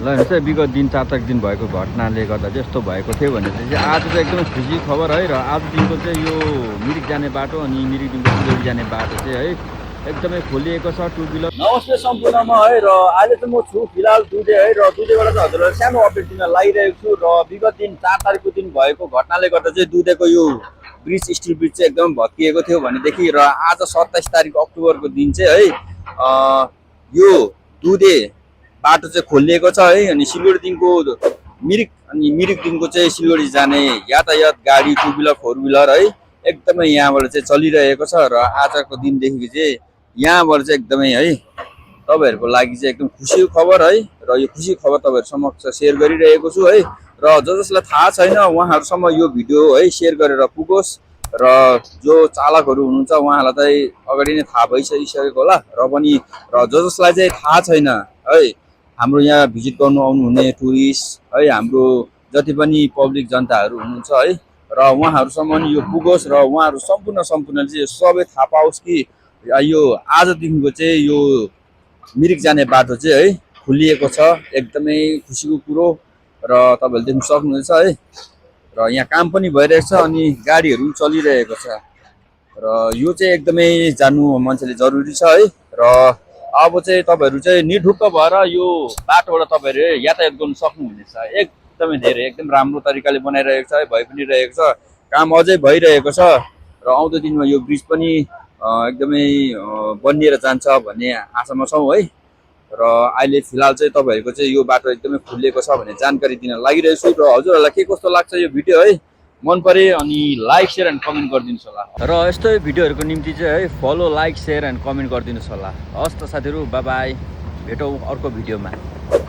ल हेर्नुहोस् है, विगत दिन 4 दिन भएको घटनाले गर्दा चाहिँ यस्तो भएको थियो भने चाहिँ आज चाहिँ एकदमै खुसी खबर है। र आजदेखिको चाहिँ यो मिरिक जाने बाटो अनि मिरिकदेखिको सिलगढी जाने बाटो चाहिँ है एकदमै खोलिएको छ टु व्हिलर। नमस्ते सम्पूर्णमा है। र अहिले चाहिँ म छु फिलहाल दुधे है। र दुधेबाट चाहिँ हजुरलाई सानो अपडेट दिन लागिरहेको छु। र विगत दिन 4 तारिकको दिन भएको घटनाले गर्दा चाहिँ दुधेको यो ब्रिज स्टिल ब्रिज चाहिँ एकदम भत्किएको थियो भनेदेखि र आज 27 तारिक अक्टोबरको दिन चाहिँ है यो दुधे बाटो चाहिँ खोलिएको छ है। अनि सिलगढीदेखिको मिरिक अनि मिरिकदेखिको चाहिँ सिलगढी जाने यातायात गाडी टु व्हिलर फोर व्हिलर है एकदमै यहाँबाट चाहिँ चलिरहेको छ। र आजको दिनदेखि चाहिँ यहाँबाट चाहिँ एकदमै है तपाईँहरूको लागि चाहिँ एकदम खुसीको खबर है। र यो खुसी खबर तपाईँहरू समक्ष सेयर गरिरहेको छु है। र जसलाई थाहा छैन उहाँहरूसम्म यो भिडियो है सेयर गरेर पुगोस्। र जो चालकहरू हुनुहुन्छ उहाँलाई चाहिँ अगाडि नै थाहा भइसकिसकेको होला। र पनि जसलाई चाहिँ थाहा छैन है हाम्रो यहाँ भिजिट गर्नु आउनुहुने टुरिस्ट है हाम्रो जति पनि पब्लिक जनताहरू हुनुहुन्छ है र उहाँहरूसम्म यो पुगोस् र उहाँहरू सम्पूर्णले चाहिँ सबै थाहा पाओस् कि यो आजदेखिको चाहिँ यो मिरिक जाने बाटो चाहिँ है खुलिएको छ। एकदमै खुसीको कुरो र तपाईँहरूले देख्न सक्नुहुनेछ है। र यहाँ काम पनि भइरहेको छ अनि गाडीहरू पनि चलिरहेको छ। र यो चाहिँ एकदमै जान्नु मान्छेले जरुरी छ है। र अब चाहिँ तपाईँहरू चाहिँ निर्ढुक्क भएर यो बाटोबाट तपाईँहरू यातायात गर्नु सक्नुहुनेछ। एकदमै धेरै एकदम राम्रो तरिकाले बनाइरहेको छ है, भइ पनि रहेको छ, काम अझै भइरहेको छ। र आउँदो दिनमा यो ब्रिज पनि एकदमै बनिएर जान्छ भन्ने आशामा छौँ है। र अहिले फिलहाल चाहिँ तपाईँहरूको चाहिँ यो बाटो एकदमै खुलिएको छ भन्ने जानकारी दिन लागिरहेको छु। र हजुरहरूलाई के कस्तो लाग्छ यो भिडियो है मन परे अनि लाइक सेयर एन्ड कमेन्ट गरिदिनुहोस् होला। र यस्तै भिडियोहरूको निम्ति चाहिँ है follow like share and comment गरिदिनुहोस् होला। हस् त साथीहरू, बाई बाई, भेटौँ अर्को भिडियोमा।